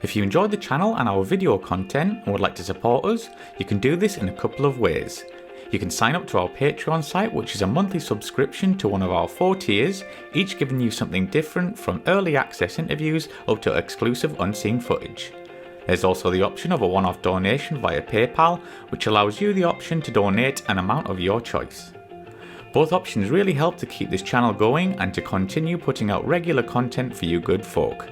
If you enjoyed the channel and our video content and would like to support us, you can do this in a couple of ways. You can sign up to our Patreon site, which is a monthly subscription to one of our 4 tiers, each giving you something different from early access interviews up to exclusive unseen footage. There's also the option of a one-off donation via PayPal, which allows you the option to donate an amount of your choice. Both options really help to keep this channel going and to continue putting out regular content for you good folk.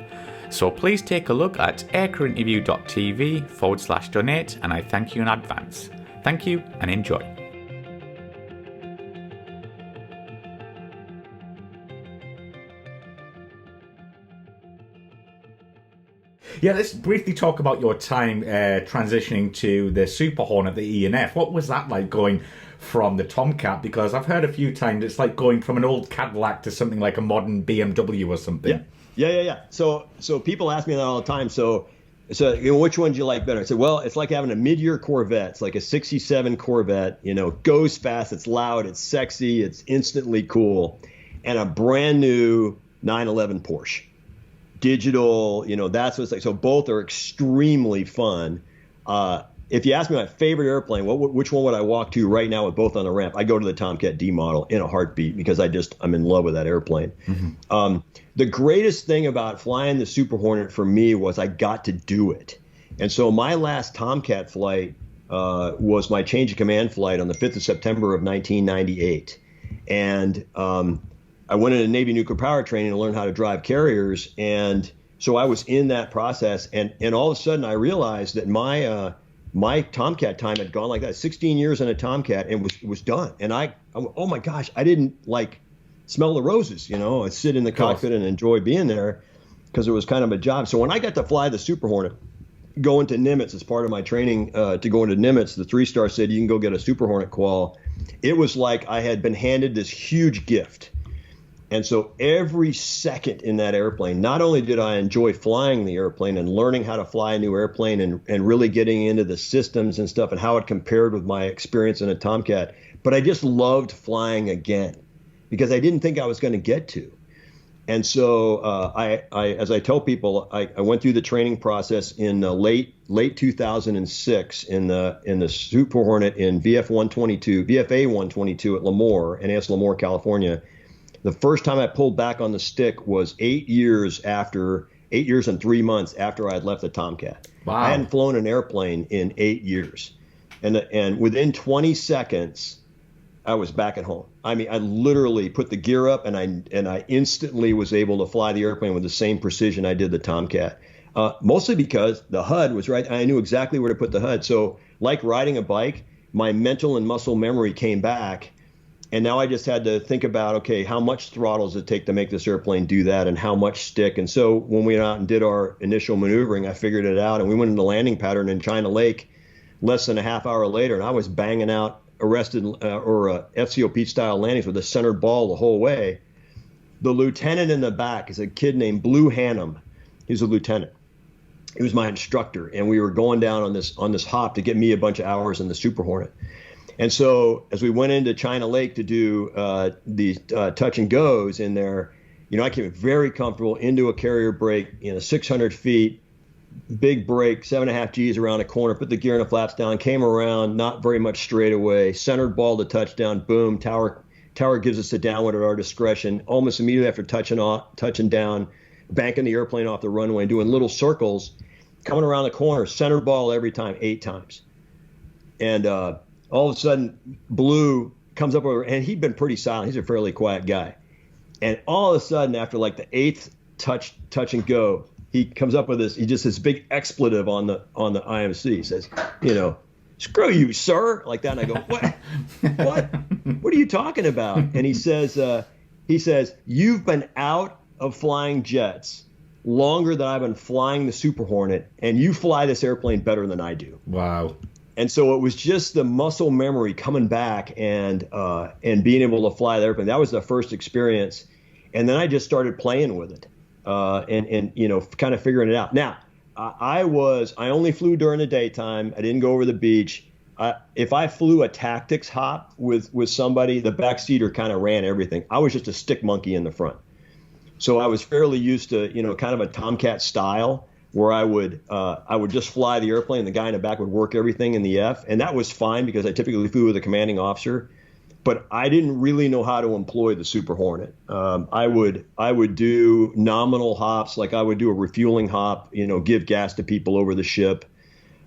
So please take a look at aircrewinterview.tv/donate, and I thank you in advance. Thank you and enjoy. Yeah, let's briefly talk about your time transitioning to the Super Hornet, the E&F. What was that like going from the Tomcat? Because I've heard a few times it's like going from an old Cadillac to something like a modern BMW or something. Yeah. So people ask me that all the time. So which one do you like better? I said, well, it's like having a mid-year Corvette. It's like a 67 Corvette, goes fast, it's loud, it's sexy, it's instantly cool, and a brand new 911 Porsche. Digital, that's what it's like. So both are extremely fun. If you ask me my favorite airplane, which one would I walk to right now with both on the ramp? I go to the Tomcat D model in a heartbeat because I'm in love with that airplane. Mm-hmm. The greatest thing about flying the Super Hornet for me was I got to do it. And so my last Tomcat flight was my change of command flight on the 5th of September of 1998. And I went into Navy nuclear power training to learn how to drive carriers. And so I was in that process. And all of a sudden I realized that my Tomcat time had gone like that, 16 years in a Tomcat, and was done. And oh my gosh, I didn't smell the roses, I sit in the cockpit and enjoy being there because it was kind of a job. So when I got to fly the Super Hornet, going to Nimitz as part of my training to go into Nimitz, the 3-star said, you can go get a Super Hornet qual. It was like I had been handed this huge gift. And so every second in that airplane, not only did I enjoy flying the airplane and learning how to fly a new airplane and really getting into the systems and stuff and how it compared with my experience in a Tomcat, but I just loved flying again because I didn't think I was going to get to. And so I as I tell people, I went through the training process in late 2006 in the Super Hornet in VFA 122 at Lemoore, NAS Lemoore, California. The first time I pulled back on the stick was 8 years and 3 months after I had left the Tomcat. Wow. I hadn't flown an airplane in 8 years. And within 20 seconds, I was back at home. I mean, I literally put the gear up and I instantly was able to fly the airplane with the same precision I did the Tomcat. Mostly because the HUD was right. I knew exactly where to put the HUD. So like riding a bike, my mental and muscle memory came back. And now I just had to think about, okay, how much throttle does it take to make this airplane do that and how much stick? And so when we went out and did our initial maneuvering, I figured it out. And we went into landing pattern in China Lake less than a half hour later. And I was banging out arrested FCO Pete style landings with a centered ball the whole way. The lieutenant in the back is a kid named Blue Hannum. He's a lieutenant. He was my instructor. And we were going down on this hop to get me a bunch of hours in the Super Hornet. And so as we went into China Lake to do the touch and goes in there, I came very comfortable into a carrier brake, 600 feet, big brake, 7.5 Gs around a corner, put the gear and the flaps down, came around, not very much straight away, centered ball to touchdown, boom, tower gives us a downwind at our discretion. Almost immediately after touching down, banking the airplane off the runway and doing little circles, coming around the corner, centered ball every time, 8 times. And all of a sudden, Blue comes up over, and he'd been pretty silent. He's a fairly quiet guy. And all of a sudden, after like the 8th touch and go, he comes up with this big expletive on the IMC. He says, screw you, sir, like that. And I go, what? What are you talking about? And he says, you've been out of flying jets longer than I've been flying the Super Hornet, and you fly this airplane better than I do. Wow. And so it was just the muscle memory coming back and being able to fly the airplane. That was the first experience. And then I just started playing with it and kind of figuring it out. Now, I only flew during the daytime. I didn't go over the beach. If I flew a tactics hop with somebody, the backseater kind of ran everything. I was just a stick monkey in the front. So I was fairly used to, kind of a Tomcat style. where I would just fly the airplane. The guy in the back would work everything in the F, and that was fine because I typically flew with a commanding officer. But I didn't really know how to employ the Super Hornet. I would do nominal hops, like I would do a refueling hop, give gas to people over the ship.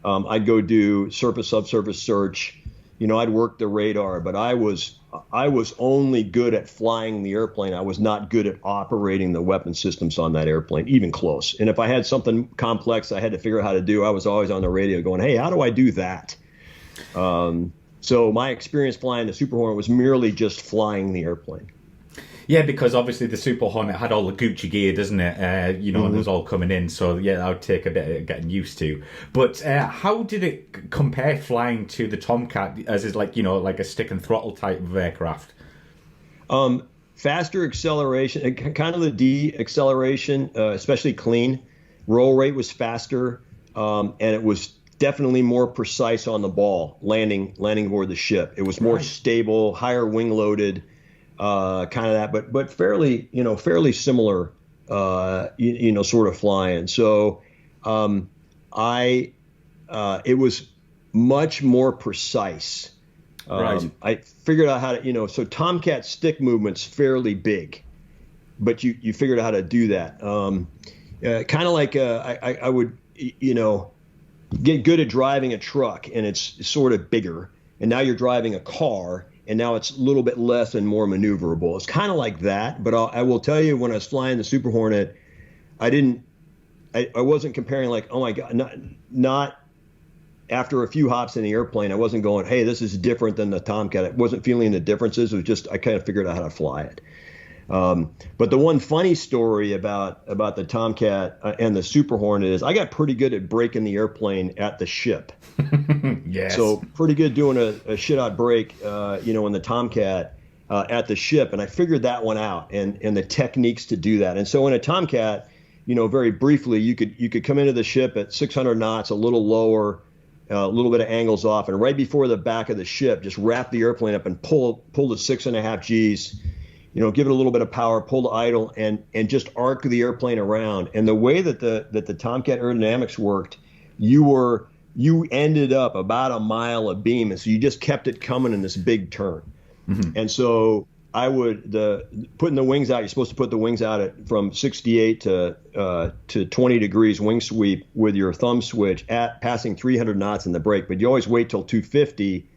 I'd go do surface subsurface search. I'd work the radar, but I was only good at flying the airplane. I was not good at operating the weapon systems on that airplane, even close. And if I had something complex I had to figure out how to do, I was always on the radio going, "Hey, how do I do that?" So my experience flying the Super Hornet was merely just flying the airplane. Yeah, because obviously the Super Hornet had all the Gucci gear, doesn't it? And it was all coming in. So yeah, that would take a bit of getting used to. But how did it compare flying to the Tomcat, as is like a stick and throttle type of aircraft? Faster acceleration, kind of the D acceleration, especially clean. Roll rate was faster, and it was definitely more precise on the ball, landing aboard the ship. It was more stable, higher wing loaded, kind of that, but fairly similar, sort of flying. So, it was much more precise. I figured out how to, so Tomcat stick movement's fairly big, but you figured out how to do that. Kind of like I would, get good at driving a truck, and it's sort of bigger, and now you're driving a car, and now it's a little bit less and more maneuverable. It's kind of like that, but I will tell you, when I was flying the Super Hornet, I wasn't comparing like, oh my God, not after a few hops in the airplane, I wasn't going, hey, this is different than the Tomcat. I wasn't feeling the differences. It was just, I kind of figured out how to fly it. But the one funny story about the Tomcat and the Super Hornet is I got pretty good at breaking the airplane at the ship. Yes. So pretty good doing a shit-out break, in the Tomcat at the ship. And I figured that one out and the techniques to do that. And so in a Tomcat, very briefly, you could come into the ship at 600 knots, a little lower, a little bit of angles off, and right before the back of the ship, just wrap the airplane up and pull the 6.5 Gs. Give it a little bit of power, pull to idle, and just arc the airplane around. And the way that the Tomcat aerodynamics worked, you ended up about a mile of beam, and so you just kept it coming in this big turn. Mm-hmm. And so I would putting the wings out. You're supposed to put the wings out from 68 to 20 degrees wing sweep with your thumb switch at passing 300 knots in the brake. But you always wait till 250,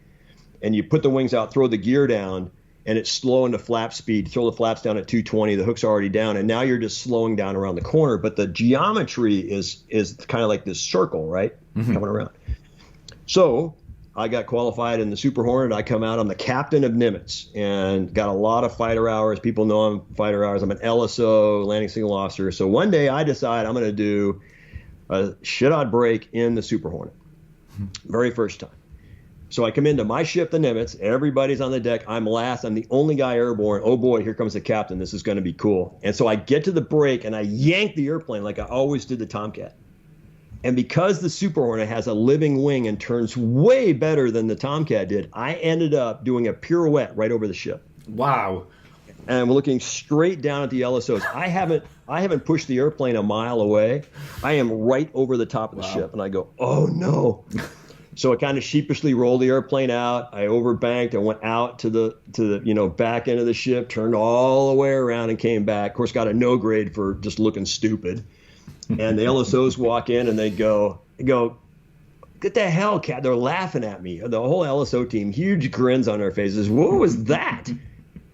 and you put the wings out, throw the gear down. And it's slow into flap speed. Throw the flaps down at 220. The hook's already down, and now you're just slowing down around the corner. But the geometry is kind of like this circle, right, coming around. So I got qualified in the Super Hornet. I come out. I'm the captain of Nimitz, and got a lot of fighter hours. People know I'm fighter hours. I'm an LSO, landing signal officer. So one day I decide I'm going to do a shit-out break in the Super Hornet, very first time. So I come into my ship, the Nimitz. Everybody's on the deck. I'm last. I'm the only guy airborne. Oh, boy, here comes the captain. This is going to be cool. And so I get to the brake, and I yank the airplane like I always did the Tomcat. And because the Super Hornet has a living wing and turns way better than the Tomcat did, I ended up doing a pirouette right over the ship. Wow. And I'm looking straight down at the LSOs. I haven't pushed the airplane a mile away. I am right over the top of the ship. And I go, oh, no. So I kind of sheepishly rolled the airplane out. I overbanked. I went out to the back end of the ship, turned all the way around, and came back. Of course, got a no grade for just looking stupid. And the LSOs walk in and they go, "Get the hell, Cat!" They're laughing at me. The whole LSO team, huge grins on their faces. What was that?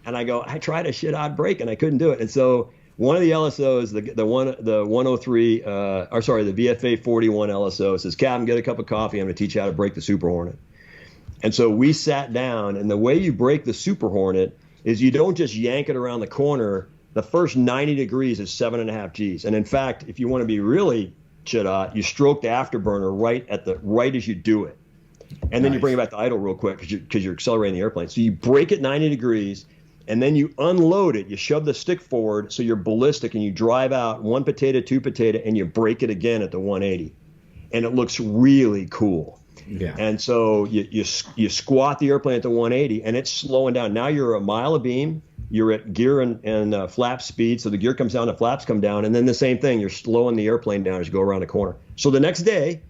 And I go, I tried a shit-out break and I couldn't do it. And so one of the LSOs, the 103, the VFA 41 LSO says, "Captain, get a cup of coffee. I'm going to teach you how to break the Super Hornet." And so we sat down, and the way you break the Super Hornet is you don't just yank it around the corner. The first 90 degrees is 7.5 Gs. And in fact, if you want to be really shit-out, you stroke the afterburner right as you do it. And then you bring it back to idle real quick because you're accelerating the airplane. So you break it 90 degrees. And then you unload it. You shove the stick forward so you're ballistic, and you drive out 1 potato, 2 potato, and you break it again at the 180. And it looks really cool. Yeah. And so you squat the airplane at the 180, and it's slowing down. Now you're a mile abeam. You're at gear and flap speed, so the gear comes down, the flaps come down, and then the same thing. You're slowing the airplane down as you go around the corner. So the next day,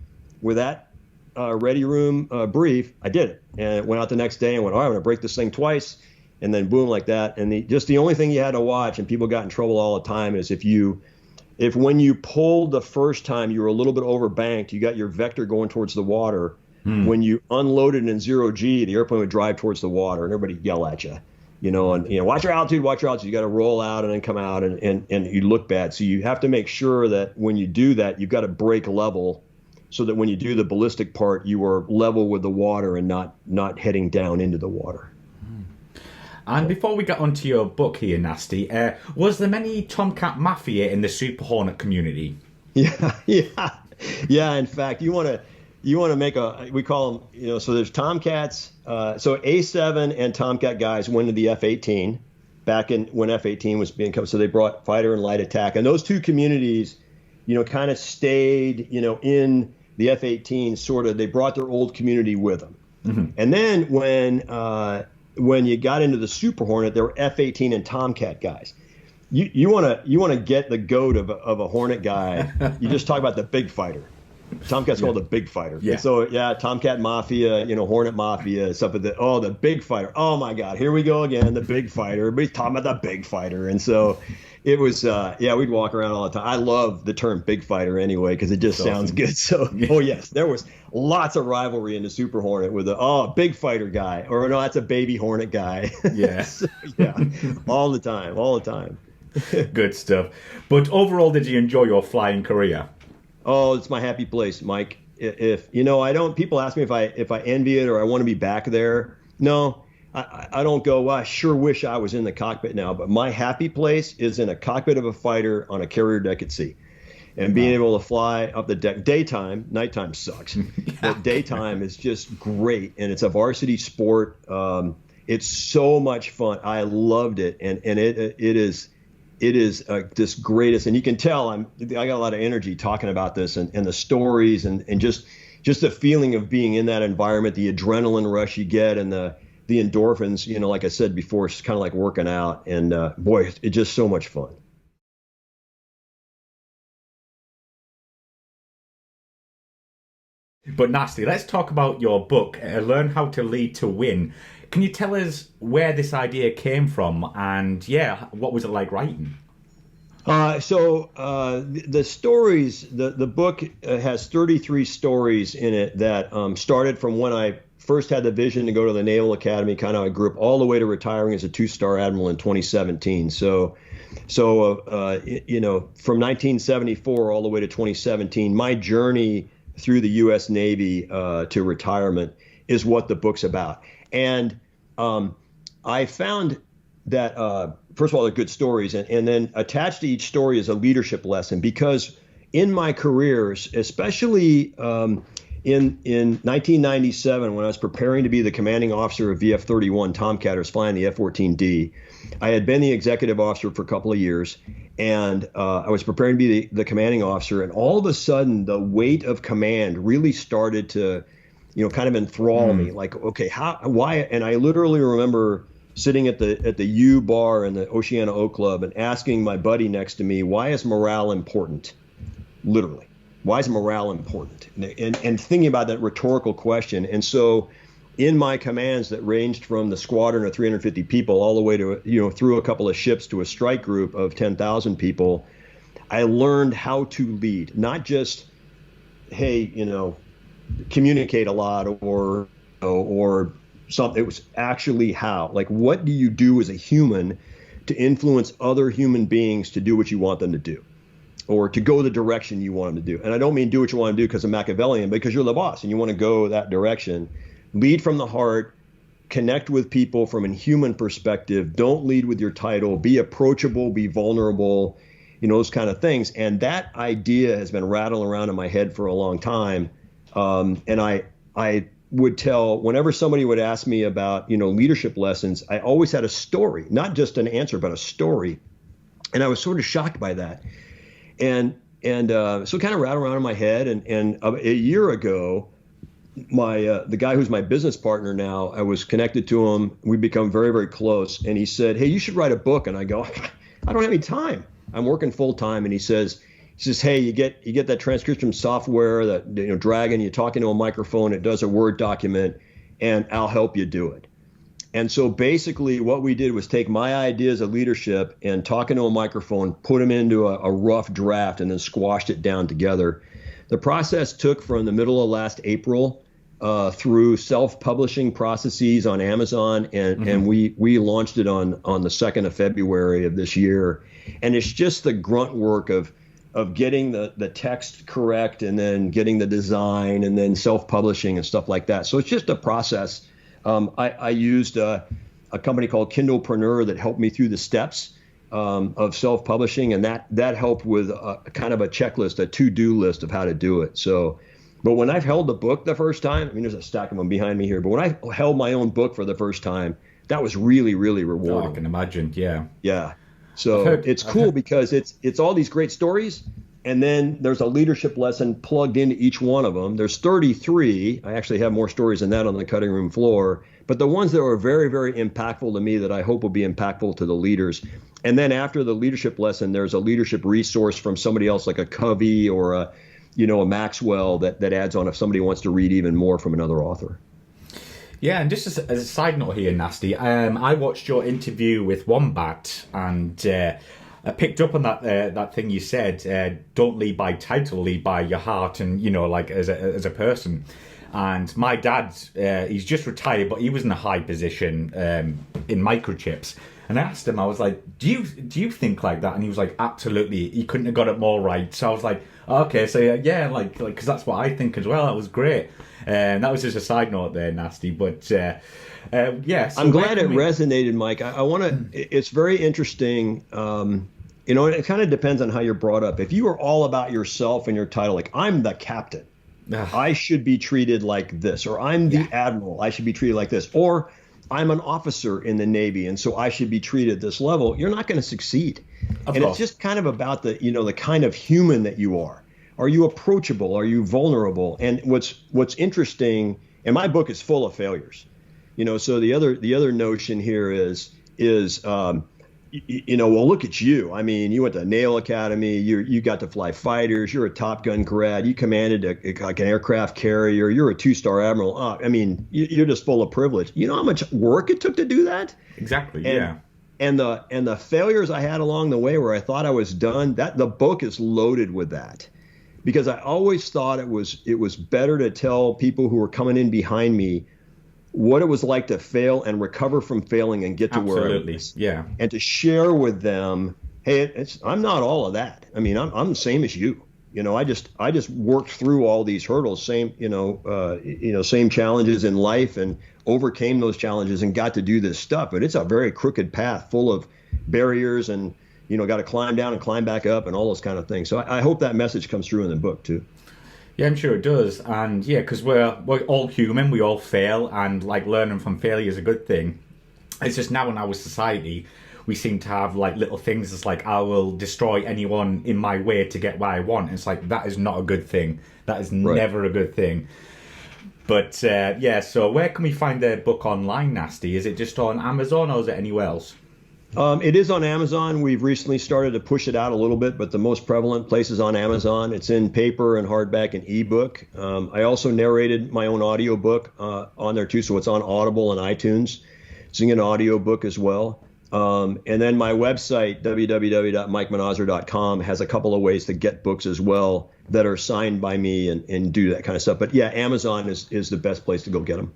with that ready room brief, I did it, and went out the next day and went, all right, I'm going to break this thing twice, and then boom, like that. And just the only thing you had to watch, and people got in trouble all the time, is if when you pulled the first time you were a little bit overbanked, you got your vector going towards the water. When you unloaded in 0G, the airplane would drive towards the water, and everybody yell at you. Watch your altitude, watch your altitude. You got to roll out and then come out, and you look bad. So you have to make sure that when you do that, you've got to break level, so that when you do the ballistic part, you are level with the water and not heading down into the water. And before we get onto your book here, Nasty, was there many Tomcat mafia in the Super Hornet community? Yeah. In fact, you want to make we call them, so there's Tomcats. So A7 and Tomcat guys went to the F-18 back when F-18 was being covered. So they brought fighter and light attack, and those two communities, kind of stayed, in the F-18. Sort of, they brought their old community with them. Mm-hmm. And then when you got into the Super Hornet, there were F-18 and Tomcat guys. You want to get the goat of a Hornet guy. You just talk about the big fighter. Tomcat's called the big fighter. Yeah. And so Tomcat Mafia, Hornet Mafia, stuff like that. Oh, the big fighter. Oh my God, here we go again, the big fighter. Everybody's talking about the big fighter, and so it was. We'd walk around all the time. I love the term big fighter anyway because it just sounds good. So oh yes, there was lots of rivalry in the Super Hornet with the big fighter guy, or no, that's a baby Hornet guy. Yeah. So, all the time. Good stuff. But overall, did you enjoy your flying career? Oh, it's my happy place, Mike. If I don't. People ask me if I envy it or I want to be back there. No, I don't go. Well, I sure wish I was in the cockpit now. But my happy place is in a cockpit of a fighter on a carrier deck at sea, and being able to fly up the deck. Daytime, nighttime sucks. But daytime is just great, and it's a varsity sport. It's so much fun. I loved it, and it is. It is this greatest, and you can tell I got a lot of energy talking about this and the stories and just the feeling of being in that environment, the adrenaline rush you get, and the endorphins. Like I said before, it's kind of like working out, and boy, it's just so much fun. But Nasty, let's talk about your book, Learn How to Lead to Win. Can you tell us where this idea came from, and what was it like writing? The stories, the book has 33 stories in it that started from when I first had the vision to go to the Naval Academy, kind of a group, all the way to retiring as a 2-star admiral in 2017. So from 1974 all the way to 2017, my journey through the U.S. Navy to retirement is what the book's about. And I found that, first of all, they're good stories. And then attached to each story is a leadership lesson, because in my careers, especially in 1997, when I was preparing to be the commanding officer of VF-31 Tomcat, I was flying the F-14D. I had been the executive officer for a couple of years, and I was preparing to be the commanding officer. And all of a sudden, the weight of command really started to kind of enthrall me. Like, okay, why? And I literally remember sitting at the U bar in the Oceana O Club and asking my buddy next to me, why is morale important? Literally, why is morale important? And thinking about that rhetorical question. And so in my commands that ranged from the squadron of 350 people all the way to, through a couple of ships to a strike group of 10,000 people, I learned how to lead, not just, hey, communicate a lot or something. It was actually how, like, what do you do as a human to influence other human beings to do what you want them to do, or to go the direction you want them to do? And I don't mean do what you want to do because I'm Machiavellian, because you're the boss and you want to go that direction. Lead from the heart, connect with people from a human perspective. Don't lead with your title. Be approachable, be vulnerable, those kind of things. And that idea has been rattling around in my head for a long time. And I would tell, whenever somebody would ask me about, leadership lessons, I always had a story, not just an answer, but a story. And I was sort of shocked by that. And so it kind of rattled around in my head. And a year ago, the guy who's my business partner now, I was connected to him. We become very, very close. And he said, "Hey, you should write a book." And I go, "I don't have any time. I'm working full time." And he says, "Hey, you get that transcription software that Dragon. You talk into a microphone. It does a Word document, and I'll help you do it." And so basically, what we did was take my ideas of leadership and talk into a microphone, put them into a rough draft, and then squashed it down together. The process took from the middle of last April through self-publishing processes on Amazon, and we launched it on the 2nd of February of this year. And it's just the grunt work of getting the text correct, and then getting the design, and then self-publishing and stuff like that. So it's just a process. I used a company called Kindlepreneur that helped me through the steps of self-publishing, and that helped with a kind of a checklist, a to-do list of how to do it. So, but when I've held the book the first time, I mean, there's a stack of them behind me here, but when I held my own book for the first time, that was really, really rewarding. Oh, I can imagine. Yeah. Yeah. So it's cool because it's all these great stories, and then there's a leadership lesson plugged into each one of them. There's 33. I actually have more stories than that on the cutting room floor. But the ones that were very, very impactful to me that I hope will be impactful to the leaders. And then after the leadership lesson, there's a leadership resource from somebody else, like a Covey or a Maxwell that adds on if somebody wants to read even more from another author. Yeah, and just as a side note here, Nasty, I watched your interview with Wombat, and I picked up on that thing you said. Don't lead by title, lead by your heart, and like as a person. And my dad, he's just retired, but he was in a high position in microchips. And I asked him, I was like, do you think like that? And he was like, absolutely. He couldn't have got it more right. So I was like, okay, so yeah, like because that's what I think as well. That was great. That was just a side note there, Nasty. But yeah, so I'm glad it resonated, Mike. I want to. It's very interesting. It kind of depends on how you're brought up. If you are all about yourself and your title, like I'm the captain, I should be treated like this, or I'm the admiral, I should be treated like this, or I'm an officer in the Navy, and so I should be treated at this level. You're not going to succeed. It's just kind of about the kind of human that you are. Are you approachable? Are you vulnerable? And what's interesting, and my book is full of failures. So the other notion here is well, look at you. I mean, you went to Naval Academy. You got to fly fighters. You're a Top Gun grad. You commanded like an aircraft carrier. You're a 2-star admiral. I mean, you're just full of privilege. You know how much work it took to do that? Exactly. And the failures I had along the way, where I thought I was done. That the book is loaded with that, because I always thought it was better to tell people who were coming in behind me what it was like to fail and recover from failing and get to where I was. Yeah. And to share with them, hey, I'm not all of that. I mean, I'm the same as you. I just worked through all these hurdles, same challenges in life, and overcame those challenges and got to do this stuff. But it's a very crooked path full of barriers, and got to climb down and climb back up and all those kind of things. So I hope that message comes through in the book too. Yeah, I'm sure it does. And yeah, because we're all human, we all fail, and like learning from failure is a good thing. It's just now in our society, we seem to have like little things. It's like, I will destroy anyone in my way to get what I want. And it's like, that is not a good thing. That is never a good thing. But so where can we find the book online, Nasty? Is it just on Amazon, or is it anywhere else? It is on Amazon. We've recently started to push it out a little bit, but the most prevalent place is on Amazon. It's in paper and hardback and ebook. I also narrated my own audiobook on there too, so it's on Audible and iTunes. It's in an audiobook as well. And then my website, www.mikemanazir.com, has a couple of ways to get books as well that are signed by me and do that kind of stuff. But yeah, Amazon is the best place to go get them.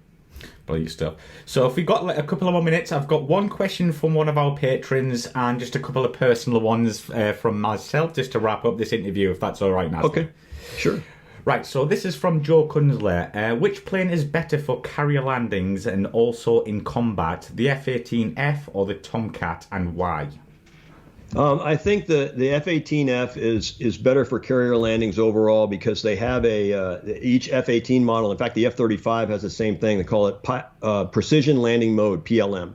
Brilliant stuff. So if we've got like a couple of more minutes, I've got one question from one of our patrons and just a couple of personal ones from myself, just to wrap up this interview, if that's all right, Nasty. Okay, sure. Right, so this is from Joe Kunzler. Which plane is better for carrier landings and also in combat, the F-18F or the Tomcat, and why? I think the F-18F is better for carrier landings overall, because they have each F-18 model. In fact, the F-35 has the same thing. They call it Precision Landing Mode, PLM.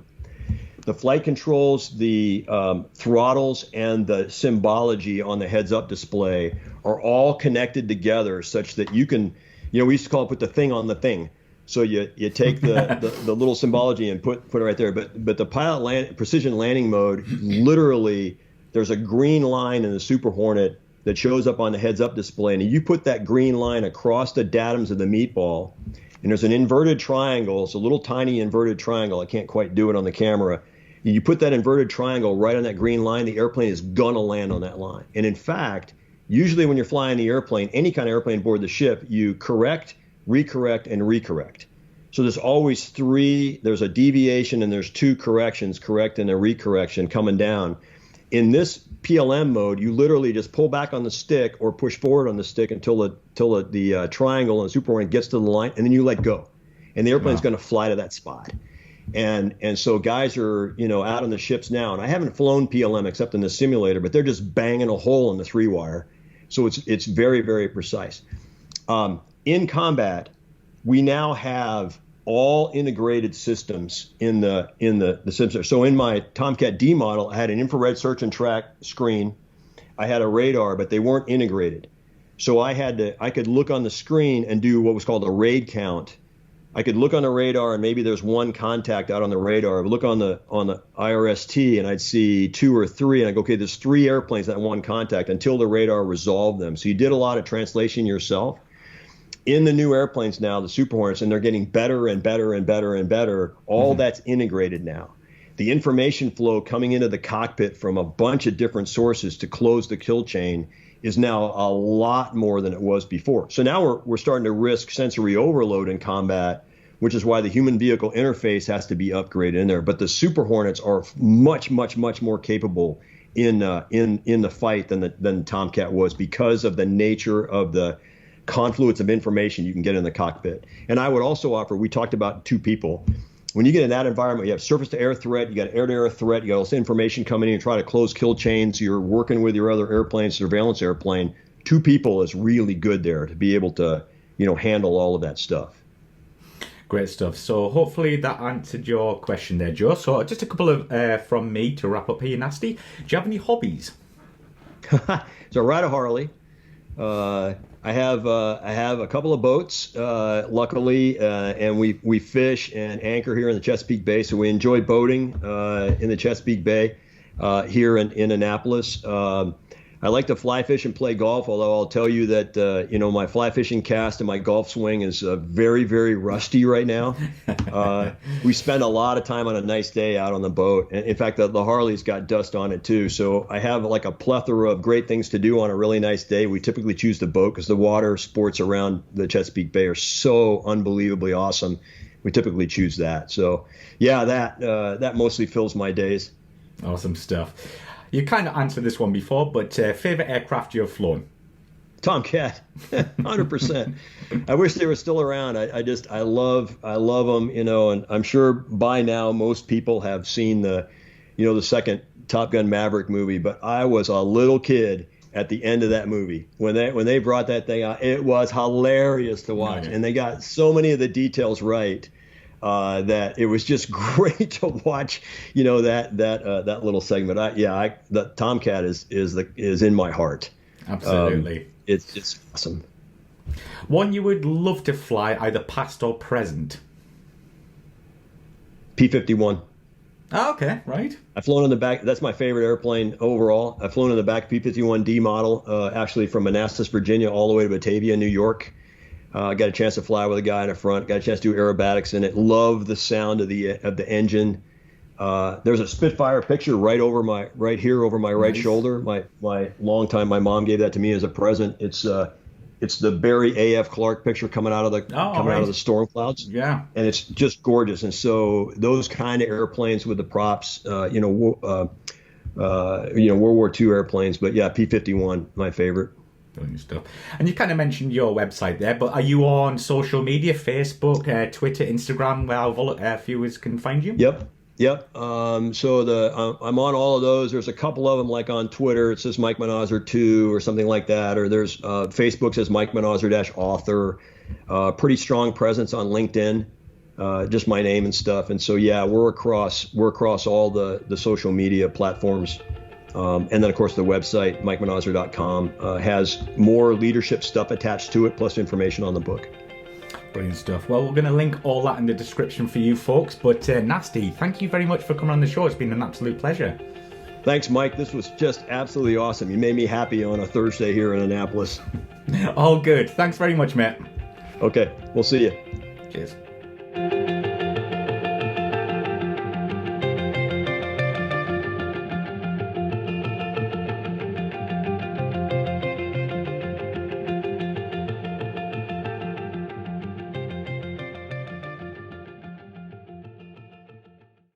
The flight controls, the throttles, and the symbology on the heads-up display are all connected together, such that you can we used to call it put the thing on the thing. So you take the little symbology and put it right there. But the precision landing mode, literally, there's a green line in the Super Hornet that shows up on the heads-up display, and you put that green line across the datums of the meatball, and there's an inverted triangle. It's a little tiny inverted triangle. I can't quite do it on the camera. You put that inverted triangle right on that green line, the airplane is gonna land on that line. And in fact, usually when you're flying the airplane, any kind of airplane aboard the ship, you correct, recorrect, and recorrect. So there's always there's a deviation and there's two corrections, correct and a recorrection coming down. In this PLM mode, you literally just pull back on the stick or push forward on the stick until the triangle and Super Hornet gets to the line, and then you let go. And the airplane's going to fly to that spot. And so guys are, out on the ships now, and I haven't flown PLM except in the simulator, but they're just banging a hole in the 3-wire. So it's very, very precise. In combat, we now have all integrated systems in the simulator. So in my Tomcat D model, I had an infrared search and track screen. I had a radar, but they weren't integrated. So I could look on the screen and do what was called a raid count. I could look on the radar and maybe there's one contact out on the radar. I would look on the IRST and I'd see 2 or 3, and I go, okay, there's 3 airplanes that one contact until the radar resolved them. So you did a lot of translation yourself. In the new airplanes now, the Super Hornets, and they're getting better and better and better and better, all that's integrated now. The information flow coming into the cockpit from a bunch of different sources to close the kill chain is now a lot more than it was before. So now we're starting to risk sensory overload in combat, which is why the human vehicle interface has to be upgraded in there. But the Super Hornets are much, much, much more capable in the fight than Tomcat was, because of the nature of the confluence of information you can get in the cockpit. And I would also offer, we talked about 2 people. When you get in that environment, you have surface-to-air threat, you got air-to-air threat, you got all this information coming in, you try to close kill chains, you're working with your other airplane, surveillance airplane. 2 people is really good there to be able to, handle all of that stuff. Great stuff. So hopefully that answered your question there, Joe. So just a couple of from me to wrap up here, Nasty. Do you have any hobbies? So I ride a Harley. I have a couple of boats, luckily, and we fish and anchor here in the Chesapeake Bay. So we enjoy boating in the Chesapeake Bay here in Annapolis. I like to fly fish and play golf, although I'll tell you that my fly fishing cast and my golf swing is very, very rusty right now. We spend a lot of time on a nice day out on the boat. And in fact, the Harley's got dust on it too. So I have like a plethora of great things to do on a really nice day. We typically choose the boat because the water sports around the Chesapeake Bay are so unbelievably awesome. We typically choose that. So yeah, that mostly fills my days. Awesome stuff. You kind of answered this one before, but favorite aircraft you've flown? Tomcat, 100%. I wish they were still around. I love them, and I'm sure by now most people have seen the second Top Gun Maverick movie, but I was a little kid at the end of that movie when they brought that thing out. It was hilarious to watch, and they got so many of the details right. That it was just great to watch, that little segment. The Tomcat is in my heart. Absolutely, it's awesome. One you would love to fly, either past or present. P-51. Oh, okay, right. I've flown in the back. That's my favorite airplane overall. I've flown in the back P-51D model, actually from Manassas, Virginia, all the way to Batavia, New York. Got a chance to fly with a guy in the front. Got a chance to do aerobatics in it. Love the sound of the engine. There's a Spitfire picture right here over my right shoulder. My mom gave that to me as a present. It's the Barry A.F. Clark picture comcoming out of the storm clouds. Yeah, and it's just gorgeous. And so those kind of airplanes with the props, World War II airplanes. But yeah, P-51, my favorite. Stuff. And you kind of mentioned your website there, but are you on social media, Facebook, Twitter, Instagram, where our viewers can find you? Yep. So I'm on all of those. There's a couple of them, like on Twitter, it says Mike Manazir 2 or something like that. Or there's Facebook says Mike Manazir -author. Pretty strong presence on LinkedIn, just my name and stuff. And so yeah, we're across all the social media platforms. And then, of course, the website, MikeManazir.com, has more leadership stuff attached to it, plus information on the book. Brilliant stuff. Well, we're going to link all that in the description for you folks. But Nasty, thank you very much for coming on the show. It's been an absolute pleasure. Thanks, Mike. This was just absolutely awesome. You made me happy on a Thursday here in Annapolis. All good. Thanks very much, mate. Okay, we'll see you. Cheers.